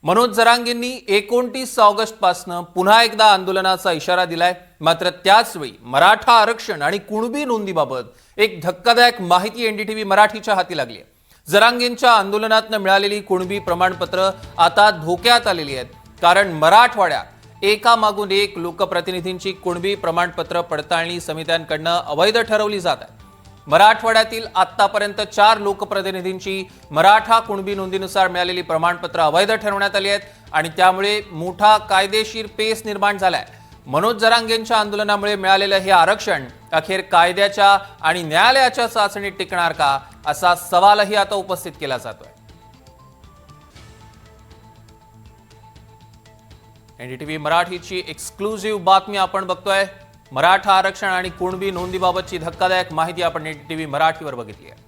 मनोज जरांगेंनी 29 ऑगस्टपासून पुन्हा एकदा आंदोलनाचा इशारा दिलाय। मात्र त्याच वेळी मराठा आरक्षण आणि कुणबी नोंदीबाबत एक धक्कादायक माहिती एनडीटीव्ही मराठीच्या हाती लागली आहे। जरांगेंच्या आंदोलनातून मिळालेली कुणबी प्रमाणपत्र आता धोक्यात आलेली आहेत, कारण मराठवाड्यात एकामागून एक लोकप्रतिनिधींची कुणबी प्रमाणपत्र पडताळणी समित्यांकडून अवैध ठरवली जात आहे। मराठवाड्यातील आतापर्यंत 4 लोकप्रतिनिधींची मराठा कुणबी नोंदीनुसार मिळालेली प्रमाणपत्र अवैध ठरवण्यात आली आहेत आणि त्यामुळे मोठा कायदेशीर पेच निर्माण झालाय। मनोज जरांगेंच्या आंदोलनामुळे मिळालेलं हे आरक्षण अखेर कायद्याच्या आणि न्यायालयाच्या चाचणीत टिकणार का, असा सवालही आता उपस्थित केला जातोय। एनडीटीव्ही मराठीची एक्सक्लुझिव्ह बातमी आपण बघतोय। मराठा आरक्षण आणि कुणबी नोंदीबाबतची धक्कादायक माहिती आपण एनडीटीव्ही मराठीवर बघितली आहे।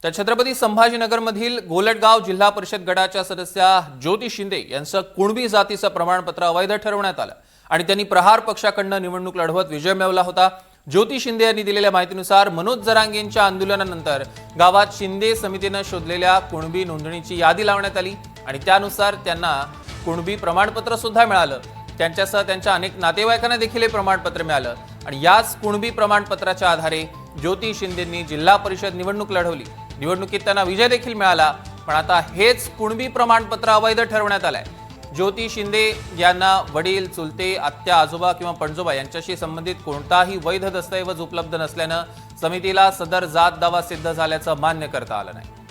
तर छत्रपती संभाजीनगरमधील गोलटगाव जिल्हा परिषद गटाच्या सदस्या ज्योती शिंदे यांचं कुणबी जातीचं प्रमाणपत्र अवैध ठरवण्यात आलं आणि त्यांनी प्रहार पक्षाकडून निवडणूक लढवत विजय मिळवला होता। ज्योती शिंदे यांनी दिलेल्या माहितीनुसार मनोज जरांगेंच्या आंदोलनानंतर गावात शिंदे समितीनं शोधलेल्या कुणबी नोंदणीची यादी लावण्यात आली आणि त्यानुसार त्यांना कुणबी प्रमाणपत्र सुद्धा मिळालं। त्यांच्यासह त्यांच्या अनेक नातेवाईकांना देखील हे प्रमाणपत्र मिळालं आणि याच कुणबी प्रमाणपत्राच्या आधारे ज्योती शिंदेंनी जिल्हा परिषद निवडणूक लढवली। निवडणुकीत त्यांना विजय देखील मिळाला, पण आता हेच कुणबी प्रमाणपत्र अवैध ठरवण्यात आलंय। ज्योती शिंदे यांना वडील, चुलते, आत्या, आजोबा किंवा पणजोबा यांच्याशी संबंधित कोणताही वैध दस्तऐवज उपलब्ध नसल्यानं समितीला सदर जात दावा सिद्ध झाल्याचं मान्य करता आलं नाही।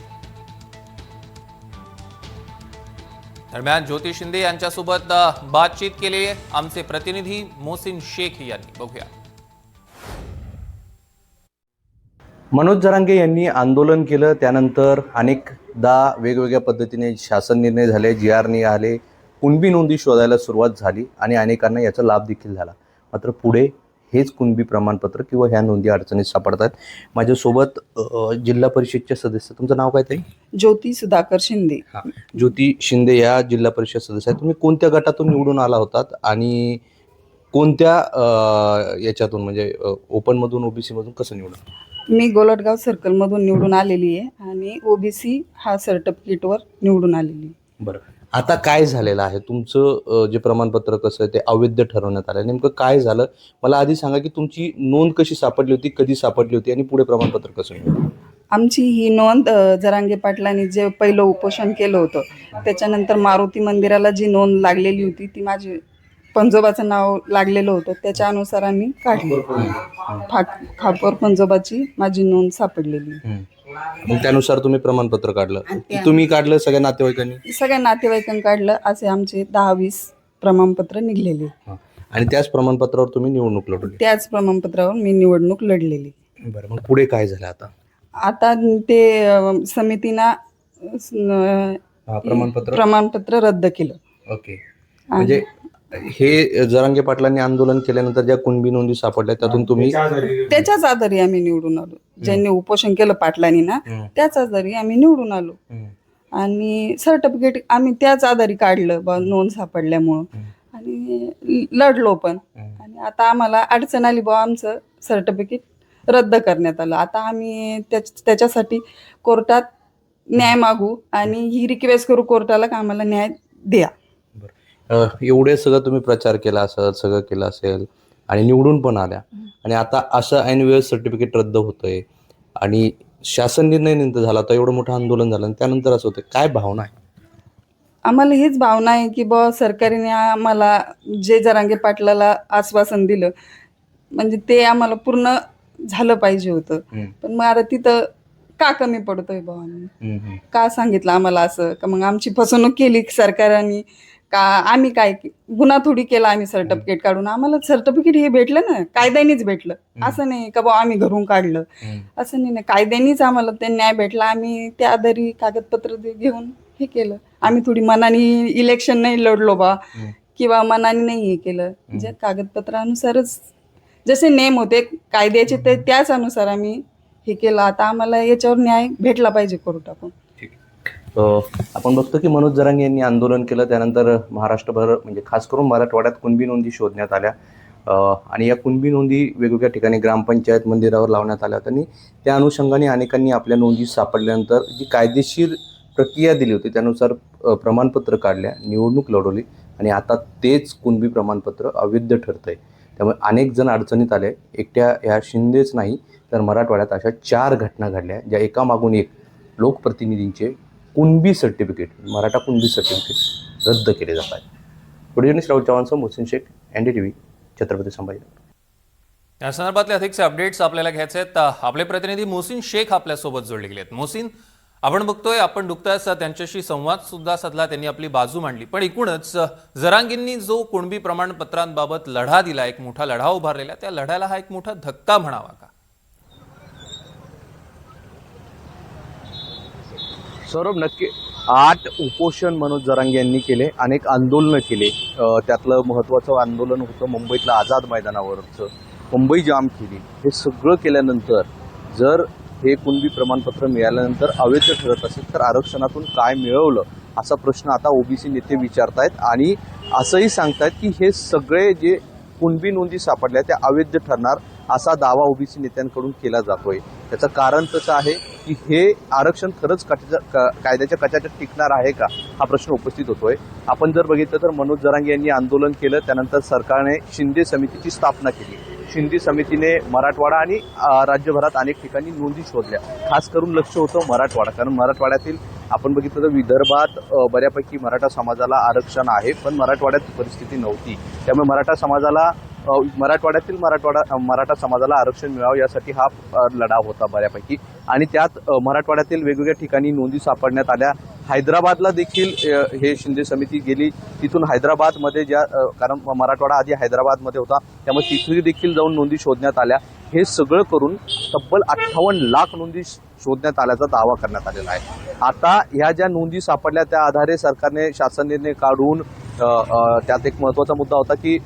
दरम्यान ज्योती शिंदे यांच्यासोबत बातचीत केली आहे आमचे प्रतिनिधी मोहसिन शेख यांनी। बघूया। मनोज जरांगे यांनी आंदोलन केलं, त्यानंतर अनेकदा वेगवेगळ्या पद्धतीने शासन निर्णय झाले, GR निघाले, कुणबी नोंदी शोधायला सुरुवात झाली आणि अनेकांना याचा लाभ देखील झाला। मात्र पुढे हेच कुणबी प्रमाणपत्र किंवा ह्या नोंदी अडचणीत सापडतात। माझ्यासोबत जिल्हा परिषदच्या सदस्य, तुमचं नाव काय ताई? ज्योती सुधाकर शिंदे। ज्योती शिंदे या जिल्हा परिषद सदस्य आहेत। तुम्ही कोणत्या गटातून निवडून आला होतात आणि कोणत्या याच्यातून, म्हणजे ओपन मधून, ओबीसी मधून कसं निवडून? मी गोलटगाव सर्कल मधून निवडून आलेली आहे आणि ओबीसी हा सर्टिफिकेटवर निवडून आलेली आहे। बरं, आता काय झालेलं आहे? तुमचं जे प्रमाणपत्र कसं आहे ते अवैध ठरवण्यात आलं, नेमकं काय झालं मला आधी सांगा, की तुमची नोंद कशी सापडली होती, कधी सापडली होती आणि पुढे प्रमाणपत्र कसं मिळालं? आमची ही नोंद जरांगे पाटलांनी जे पहिलं उपोषण केलं होतं त्याच्यानंतर मारुती मंदिराला जी नोंद लागलेली होती ती माझी पंजोबाचं नाव लागलेलं होतं, त्याच्या अनुसार आम्ही काढली। खापर पंजोबाची माझी नोंद सापडलेली। मग त्यानुसार तुम्ही प्रमाणपत्र काढलं? तुम्ही काढलं, सगळ्या नातेवाईकांनी? सगळ्या नातेवाईकांनी काढलं। असे आमचे 10-20 प्रमाणपत्र निघलेले आणि त्याच प्रमाणपत्रावर तुम्ही निवडणूक लढवली? त्याच प्रमाणपत्रावर मी निवडणूक लढलेली। बरं, मग पुढे काय झालं आता? आता ते समितीना प्रमाणपत्र रद्द केलं। ओके, म्हणजे हे जरांगे पाटलांनी आंदोलन केल्यानंतर ज्या कुणबी नोंदी सापडल्या त्यातून तुम्ही त्याच्याच आधारे आम्ही निवडून आलो। ज्यांनी उपोषण केलं पाटलांनी ना, त्याच आधारे आम्ही निवडून आलो आणि सर्टिफिकेट आम्ही त्याच आधारे काढलं नोंद सापडल्यामुळं आणि लढलो पण। आणि आता आम्हाला अडचण आली आमचं सर्टिफिकेट रद्द करण्यात आलं। आता आम्ही त्याच्यासाठी कोर्टात न्याय मागू आणि ही रिक्वेस्ट करू कोर्टाला की आम्हाला न्याय द्या। एवढे सगळं तुम्ही प्रचार केला असेल, सगळं केलं असेल आणि निवडून पण आल्या आणि आता असं ऐनवेळी सर्टिफिकेट रद्द होतंय आणि शासन निर्णय नंतर झाला, तर एवढं मोठं आंदोलन झालं आणि त्यानंतर असं होतं, काय भावना आहे? आम्हाला हीच भावना आहे की सरकारने आम्हाला जे जरांगे पाटलाला आश्वासन दिलं म्हणजे ते आम्हाला पूर्ण झालं पाहिजे होतं। पण मग आता तिथं का कमी पडतोय भावांनी? का सांगितलं आम्हाला असं? का मग आमची फसवणूक केली सरकारने का? आम्ही काय गुन्हा थोडी केला? आम्ही सर्टिफिकेट काढून, आम्हाला सर्टिफिकेट हे भेटलं ना, कायद्यानेच भेटलं। असं नाही का आम्ही घरून काढलं, असं नाही ना, कायद्यानेच आम्हाला ते न्याय भेटला। आम्ही त्या आधारे कागदपत्र घेऊन हे केलं। आम्ही थोडी मनाने इलेक्शन नाही लढलो किंवा मनाने नाही हे केलं। ज्या कागदपत्रानुसारच जसे नेम होते कायद्याचे ते त्याच अनुसार आम्ही हे केलं। आता आम्हाला याच्यावर न्याय भेटला पाहिजे कोर्टातून। आपण बघतो की मनोज जरांगे यांनी आंदोलन केलं, त्यानंतर महाराष्ट्रभर म्हणजे खास करून मराठवाड्यात कुणबी नोंदी शोधण्यात आल्या आणि या कुणबी नोंदी वेगवेगळ्या ठिकाणी ग्रामपंचायत मंदिरावर लावण्यात आल्या आणि त्या अनुषंगाने अनेकांनी आपल्या नोंदी सापडल्यानंतर जी कायदेशीर प्रक्रिया दिली होती त्यानुसार प्रमाणपत्र काढल्या, निवडणूक लढवली आणि आता तेच कुणबी प्रमाणपत्र अवैध ठरतंय. त्यामुळे अनेक जण अडचणीत आले. एकट्या ह्या शिंदेच नाही तर मराठवाड्यात अशा 4 घटना घडल्या ज्या एकामागून एक लोकप्रतिनिधींचे कुणबी सर्टिफिकेट, मराठा कुणबी सर्टिफिकेट रद्द केले जात आहेत. व्हिडिओ राहुल चव्हाणसह मोहसिन शेख, NDTV, छत्रपती संभाजीनगर. या संदर्भातले अधिकचे अपडेट्स आपल्याला घ्यायचे आहेत. आपले प्रतिनिधी मोहसिन शेख आपल्यासोबत जोडले गेले आहेत. मोहसिन, आपण बघतोय, आपण नुकताच त्यांच्याशी संवाद सुद्धा साधला, त्यांनी आपली बाजू मांडली, पण एकूणच जरांगींनी जो कुणबी प्रमाणपत्रांबाबत लढा दिला, एक मोठा लढा उभारलेला, त्या लढ्याला हा एक मोठा धक्का म्हणावा का? सौरभ, नक्की 8 उपोषण मनोज जरांगे यांनी केले, अनेक आंदोलनं केले. त्यातलं महत्त्वाचं आंदोलन होतं मुंबईतलं आझाद मैदानावरचं, मुंबई जाम केली. हे सगळं केल्यानंतर जर हे कुणबी प्रमाणपत्र मिळाल्यानंतर अवैध ठरत असेल तर आरक्षणातून काय मिळवलं असा प्रश्न आता ओबीसी नेते विचारतायत आणि असंही सांगतायत की हे सगळे जे कुणबी नोंदी सापडल्या त्या अवैध ठरणार असा दावा ओबीसी नेत्यांकडून केला जातोय. त्याचं कारण तसं आहे की हे आरक्षण खरंच कायद्याच्या कचाट्यात टिकणार आहे का हा प्रश्न उपस्थित होतोय. आपण जर बघितलं तर मनोज जरांगे यांनी आंदोलन केलं, त्यानंतर सरकारने शिंदे समितीची स्थापना केली. शिंदे समितीने मराठवाडा आणि राज्यभरात अनेक ठिकाणी नोंदी शोधल्या. खास करून लक्ष होतं मराठवाडा, कारण मराठवाड्यातील आपण बघितलं तर विदर्भात बऱ्यापैकी मराठा समाजाला आरक्षण आहे, पण मराठवाड्यात परिस्थिती नव्हती. त्यामुळे मराठा समाजाला मराठवाड्यातील मराठा समाजाला आरक्षण मिळावं यासाठी हा लढा होता बऱ्यापैकी. आणि त्यात मराठवाड्यातील वेगवेगळ्या ठिकाणी नोंदी सापडण्यात आल्या. हैदराबादला देखील हे शिंदे समिती गेली. तिथून हैदराबादमध्ये कारण मराठवाडा आधी हैदराबादमध्ये होता त्यामुळे तिथे देखील जाऊन नोंदी शोधण्यात आल्या. हे सगळं करून तब्बल 58 लाख नोंदी शोधण्यात आल्याचा दावा करण्यात आलेला आहे. आता ह्या ज्या नोंदी सापडल्या त्या आधारे सरकारने शासन निर्णय काढून त्यात एक महत्त्वाचा मुद्दा होता की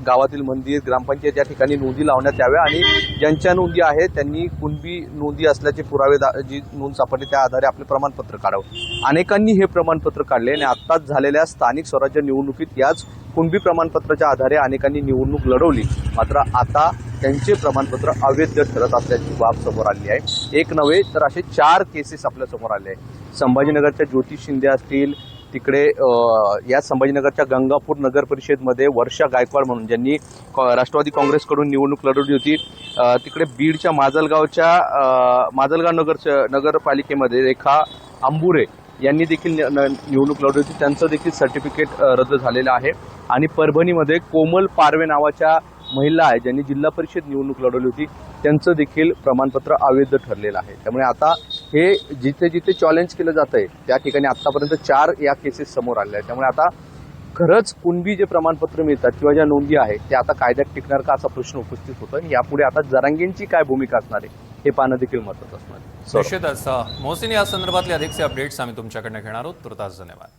गावातील मंदिर, ग्रामपंचायत या ठिकाणी नोंदी लावण्यात याव्या आणि ज्यांच्या नोंदी आहेत त्यांनी कुणबी नोंदी असल्याचे पुरावे जी नोंद सापडली त्या आधारे आपले प्रमाणपत्र काढावं. अनेकांनी हे प्रमाणपत्र काढले आणि आत्ताच झालेल्या स्थानिक स्वराज्य निवडणुकीत याच कुणबी प्रमाणपत्राच्या आधारे अनेकांनी निवडणूक लढवली. मात्र आता त्यांचे प्रमाणपत्र अवैध ठरत असल्याची बाब समोर आली आहे. एक नव्हे तर असे 4 केसेस आपल्या समोर आले आहेत. संभाजीनगरच्या ज्योती शिंदे असतील, तिकडे या संभाजीनगरच्या गंगापूर नगर परिषदमध्ये वर्षा गायकवाड म्हणून ज्यांनी राष्ट्रवादी काँग्रेसकडून निवडणूक लढवली होती, तिकडे बीडच्या माजलगाव नगरपालिकेमध्ये रेखा आंबुरे यांनी देखील निवडणूक लढवली होती, त्यांचं देखील सर्टिफिकेट रद्द झालेलं आहे. आणि परभणीमध्ये कोमल पारवे नावाच्या महिला आहे ज्यांनी जिल्हा परिषद निवडणूक लढवली होती, त्यांचं देखील प्रमाणपत्र अवैध ठरलेलं आहे. त्यामुळे आता हे जिथे जिथे चॅलेंज केलं जात आहे त्या ठिकाणी आतापर्यंत 4 या केसेस समोर आल्या आहेत. त्यामुळे आता खरंच कुणबी जे प्रमाणपत्र मिळतात किंवा ज्या नोंदी आहेत त्या आता कायद्यात टिकणार का असा प्रश्न उपस्थित होतो. यापुढे आता जरांगेंची काय भूमिका असणार आहे हे पाहणं देखील महत्त्वाचं असणार आहे. निश्चितच मोहसिन, या संदर्भातले अधिकचे अपडेट्स आम्ही तुमच्याकडनं घेणार आहोत. तुर्तास धन्यवाद.